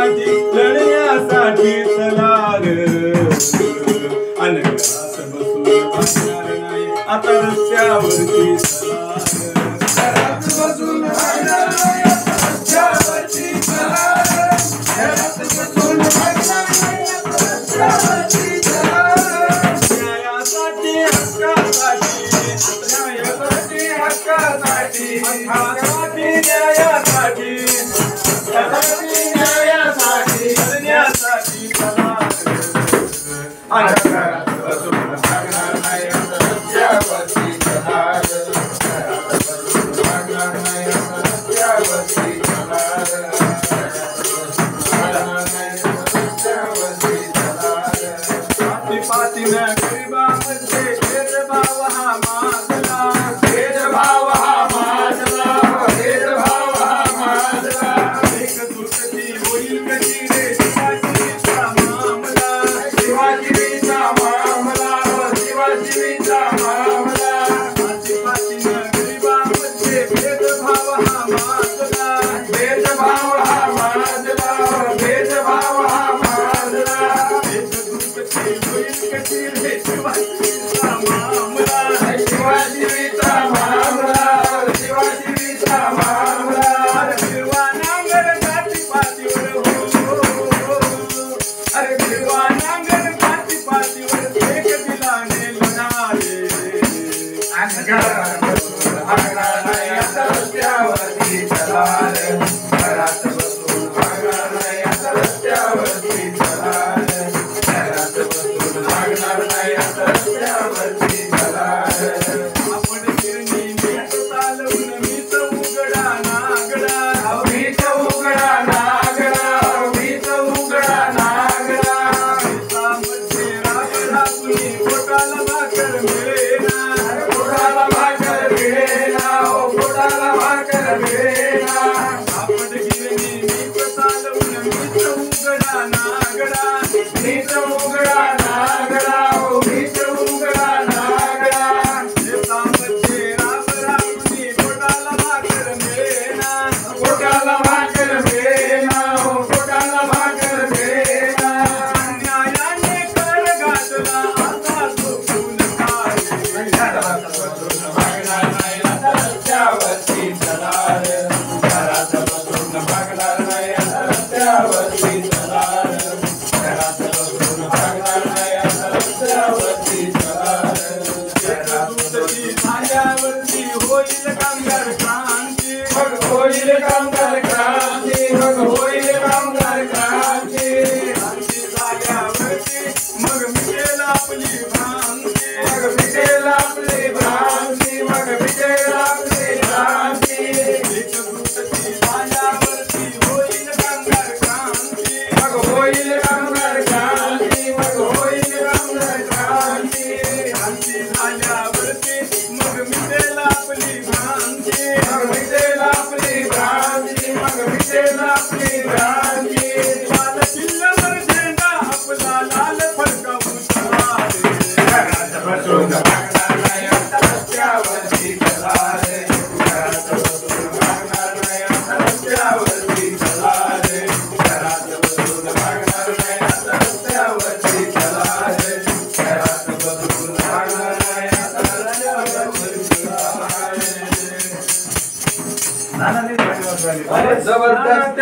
लढण्यासाठी लढण्यासाठी चला ग अनघरात बसून भागणार नाही आता रस्त्यावरती चला घरात बसून भागणार नाही आता रस्त्यावरती चला घरात बसून भागणार नाही आता रस्त्यावरती चला न्यायासाठी हक्कासाठी न्यायासाठी हक्कासाठी हक्कासाठी न्यायासाठी न्यायासाठी लढण्यासाठी चला घरात बसून भागणार नाही आता रस्त्यावरती चला घरात बसून भागणार नाही आता रस्त्यावरती चला पातीनं गरिबांमध्ये भेदभाव हा माजला भेदभाव हा माजला भेदभाव हा माजला एकजुटती होईल कधी रे शिवाजीचा मामला शिवाजीचा मामला शिवाजीचा मामला पातीनं गरिबांमध्ये भेदभाव हा माजला भेदभाव हा माजला भेदभाव हा माजला शिवाजीचा मामला शिवाजीचा मामला शिवाजीचा मामला भिरवा नांगर जाती पातीवर हो अरे भिरवा नांगर जाती पातीवर एक दिलाने लढाले घरात बसून भागणार नाही आता रस्त्यावरती चला घरात बसून भागणार नाही आता रस्त्यावरती चला आपण गिरणी मीठ चालवून मीच उघडा नागडा मीच उघडा नागडा मीच उघडा नागडा मध्ये राब राबुनी पोटाला भाकर मिळेना पोटाला भाकर मिळेना हो पोटाला भाकर मिळेना आपण गिरणी मीच चालवून मीच उघडा नागडा मीच उघडा नागडा हो मीच उघडा नागडा शेतामध्ये राब राबुनी पोटाला भाकर मिळेना पोटाला भाकर मिळेना हो पोटाला भाकर मिळेना न्यायाने कर घातला आता झोपून काय घरात बसून भागणार नाही आता रस्त्यावरती चला घरात बसून भागणार नाही आता रस्त्यावरती चला घरात बसून भागणार नाही आता रस्त्यावरती चला एकजुटती झाल्यावरती होईल कामगार क्रांती मग होईल कामगार क्रांती मग होईल कामगार क्रांती क्रांती झाल्यावरती मग मिटेल आपली भ्रांती मग मिटेल आपली भ्रांती मग मिटेल आपली भ्रांती एकजुटती झाल्यावरती होईल कामगार क्रांती मग होईल कामगार क्रांती मग होईल कामगार क्रांती क्रांती झाल्यावरती मग मिटेल आपली भ्रांती मग मिटेल आपली भ्रांती मग मिटेल आपली भ्रांती लाल किल्ल्यावर झेंडा आपला लाल फडकावून चला घरात बसून भागणार नाही आता रस्त्यावरती चला घरात बसून भागणार नाही आता रस्त्यावरती चला घरात बसून भागणार नाही आता रस्त्यावरती चला घरात बसून भागणार नाही आता रस्त्यावरती चला जबरदस्त